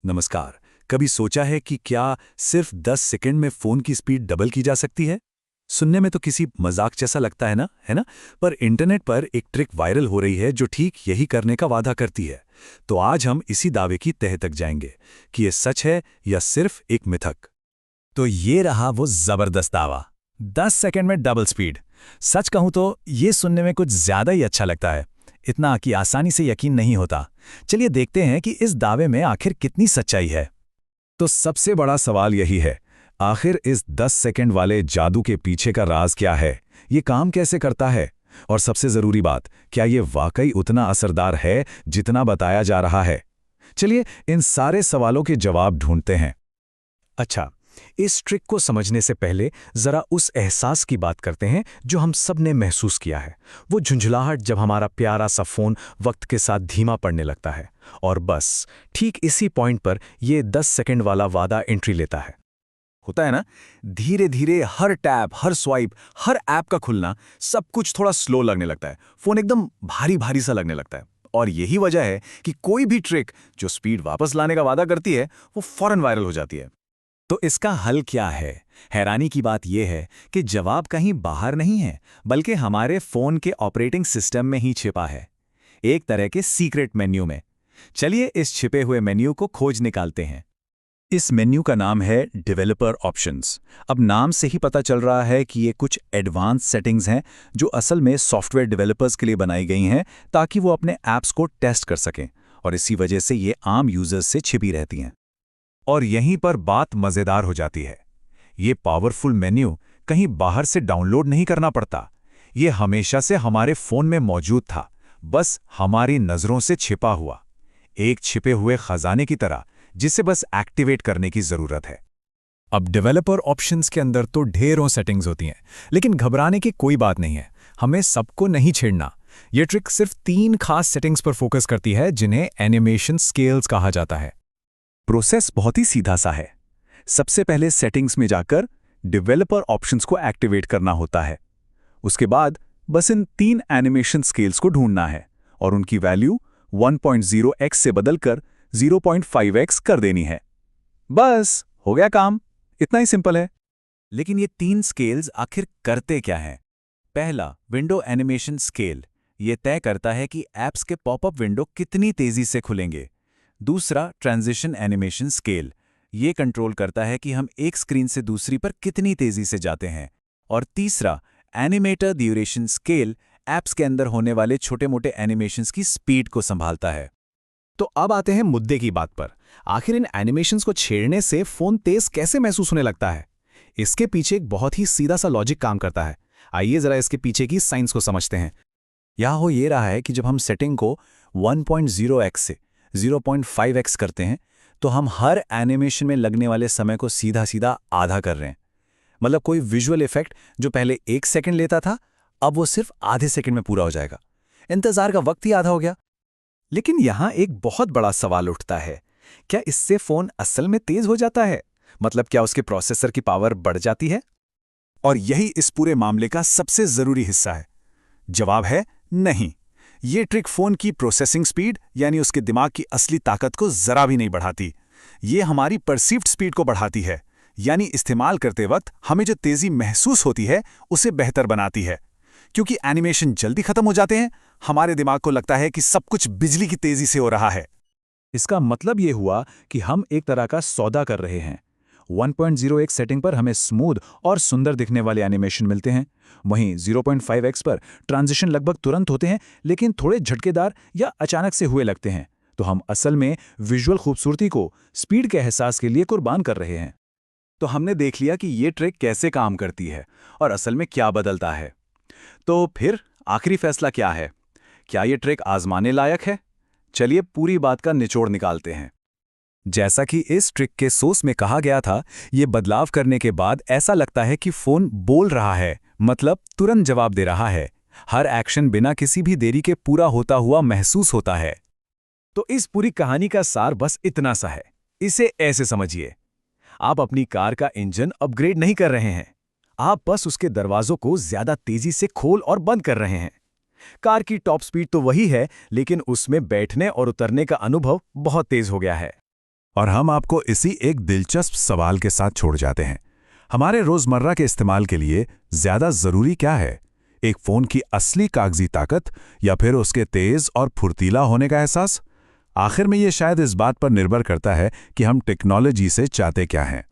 नमस्कार। कभी सोचा है कि क्या सिर्फ 10 सेकंड में फोन की स्पीड डबल की जा सकती है? सुनने में तो किसी मजाक जैसा लगता है ना? पर इंटरनेट पर एक ट्रिक वायरल हो रही है जो ठीक यही करने का वादा करती है। तो आज हम इसी दावे की तह तक जाएंगे कि ये सच है या सिर्फ एक मिथक। तो ये रहा वो जबरदस्त दावा। 10 सेकंड में डबल स्पीड। सच कहूं तो ये सुनने में कुछ ज्यादा ही अच्छा लगता है, इतना कि आसानी से यकीन नहीं होता। चलिए देखते हैं कि इस दावे में आखिर कितनी सच्चाई है। तो सबसे बड़ा सवाल यही है, आखिर इस 10 सेकंड वाले जादू के पीछे का राज क्या है? ये काम कैसे करता है? और सबसे जरूरी बात, क्या ये वाकई उतना असरदार है जितना बताया जा रहा है? चलिए इन सारे सवालों के जवाब ढूंढते हैं। अच्छा, इस ट्रिक को समझने से पहले जरा उस एहसास की बात करते हैं जो हम सब ने महसूस किया है। वो झुंझलाहट जब हमारा प्यारा सा फोन वक्त के साथ धीमा पड़ने लगता है। और बस ठीक इसी पॉइंट पर ये 10 सेकंड वाला वादा एंट्री लेता है। होता है ना, धीरे धीरे हर टैब, हर स्वाइप, हर ऐप का खुलना सब कुछ थोड़ा स्लो लगने लगता है। फोन एकदम भारी भारी सा लगने लगता है। और यही वजह है कि कोई भी ट्रिक जो स्पीड वापस लाने का वादा करती है वो फौरन वायरल हो जाती है। तो इसका हल क्या है? हैरानी की बात यह है कि जवाब कहीं बाहर नहीं है, बल्कि हमारे फोन के ऑपरेटिंग सिस्टम में ही छिपा है, एक तरह के सीक्रेट मेन्यू में। चलिए इस छिपे हुए मेन्यू को खोज निकालते हैं। इस मेन्यू का नाम है डेवलपर ऑप्शंस। अब नाम से ही पता चल रहा है कि ये कुछ एडवांस सेटिंग्स हैं जो असल में सॉफ्टवेयर डेवलपर्स के लिए बनाई गई हैं ताकि वो अपने ऐप्स को टेस्ट कर सकें, और इसी वजह से ये आम यूजर्स से छिपी रहती हैं। और यहीं पर बात मजेदार हो जाती है। ये पावरफुल मेन्यू कहीं बाहर से डाउनलोड नहीं करना पड़ता। ये हमेशा से हमारे फोन में मौजूद था, बस हमारी नजरों से छिपा हुआ, एक छिपे हुए खजाने की तरह जिसे बस एक्टिवेट करने की जरूरत है। अब डेवलपर ऑप्शंस के अंदर तो ढेरों सेटिंग्स होती हैं, लेकिन घबराने की कोई बात नहीं है। हमें सबको नहीं छेड़ना। यह ट्रिक सिर्फ 3 खास सेटिंग्स पर फोकस करती है जिन्हें एनिमेशन स्केल्स कहा जाता है। प्रोसेस बहुत ही सीधा सा है। सबसे पहले सेटिंग्स में जाकर डेवलपर ऑप्शंस को एक्टिवेट करना होता है। उसके बाद बस इन 3 एनिमेशन स्केल्स को ढूंढना है और उनकी वैल्यू 1.0x से बदलकर 0.5x कर देनी है। बस हो गया काम, इतना ही सिंपल है। लेकिन ये 3 स्केल्स आखिर करते क्या हैं? पहला, विंडो एनिमेशन स्केल। ये तय करता है कि ऐप्स के पॉपअप विंडो कितनी तेजी से खुलेंगे। दूसरा, ट्रांजिशन एनिमेशन स्केल। ये कंट्रोल करता है कि हम एक स्क्रीन से दूसरी पर कितनी तेजी से जाते हैं। और तीसरा, एनिमेटर ड्यूरेशन स्केल, ऐप्स के अंदर होने वाले छोटे-मोटे एनिमेशंस की स्पीड को संभालता है। तो अब आते हैं मुद्दे की बात पर। आखिर इन एनिमेशंस को छेड़ने से फोन तेज कैसे महसूस होने लगता है? इसके पीछे एक बहुत ही सीधा सा लॉजिक काम करता है। आइए जरा इसके पीछे की साइंस को समझते हैं। यहाँ हो ये रहा है कि जब हम सेटिंग को 1.0x से 0.5x करते हैं तो हम हर एनिमेशन में लगने वाले समय को सीधा सीधा आधा कर रहे हैं। मतलब कोई विजुअल इफेक्ट जो पहले 1 सेकंड लेता था, अब वो सिर्फ आधे सेकंड में पूरा हो जाएगा। इंतजार का वक्त ही आधा हो गया। लेकिन यहां एक बहुत बड़ा सवाल उठता है, क्या इससे फोन असल में तेज हो जाता है? मतलब क्या उसके प्रोसेसर की पावर बढ़ जाती है? और यही इस पूरे मामले का सबसे जरूरी हिस्सा है। जवाब है नहीं। ये ट्रिक फोन की प्रोसेसिंग स्पीड यानी उसके दिमाग की असली ताकत को जरा भी नहीं बढ़ाती। ये हमारी परसीव्ड स्पीड को बढ़ाती है, यानी इस्तेमाल करते वक्त हमें जो तेजी महसूस होती है उसे बेहतर बनाती है। क्योंकि एनिमेशन जल्दी खत्म हो जाते हैं, हमारे दिमाग को लगता है कि सब कुछ बिजली की तेजी से हो रहा है। इसका मतलब ये हुआ कि हम एक तरह का सौदा कर रहे हैं। 1.0x सेटिंग पर हमें स्मूथ और सुंदर दिखने वाले एनिमेशन मिलते हैं, वहीं 0.5x पर ट्रांजिशन लगभग तुरंत होते हैं लेकिन थोड़े झटकेदार या अचानक से हुए लगते हैं। तो हम असल में विजुअल खूबसूरती को स्पीड के एहसास के लिए कुर्बान कर रहे हैं। तो हमने देख लिया कि ये ट्रिक कैसे काम करती है और असल में क्या बदलता है। तो फिर आखिरी फैसला क्या है? क्या ये ट्रिक आजमाने लायक है? चलिए पूरी बात का निचोड़ निकालते हैं। जैसा कि इस ट्रिक के सोर्स में कहा गया था, ये बदलाव करने के बाद ऐसा लगता है कि फोन बोल रहा है, मतलब तुरंत जवाब दे रहा है। हर एक्शन बिना किसी भी देरी के पूरा होता हुआ महसूस होता है। तो इस पूरी कहानी का सार बस इतना सा है। इसे ऐसे समझिए, आप अपनी कार का इंजन अपग्रेड नहीं कर रहे हैं, आप बस उसके दरवाजों को ज्यादा तेजी से खोल और बंद कर रहे हैं। कार की टॉप स्पीड तो वही है, लेकिन उसमें बैठने और उतरने का अनुभव बहुत तेज हो गया है। और हम आपको इसी एक दिलचस्प सवाल के साथ छोड़ जाते हैं। हमारे रोजमर्रा के इस्तेमाल के लिए ज्यादा जरूरी क्या है, एक फोन की असली कागजी ताकत या फिर उसके तेज और फुर्तीला होने का एहसास? आखिर में ये शायद इस बात पर निर्भर करता है कि हम टेक्नोलॉजी से चाहते क्या हैं।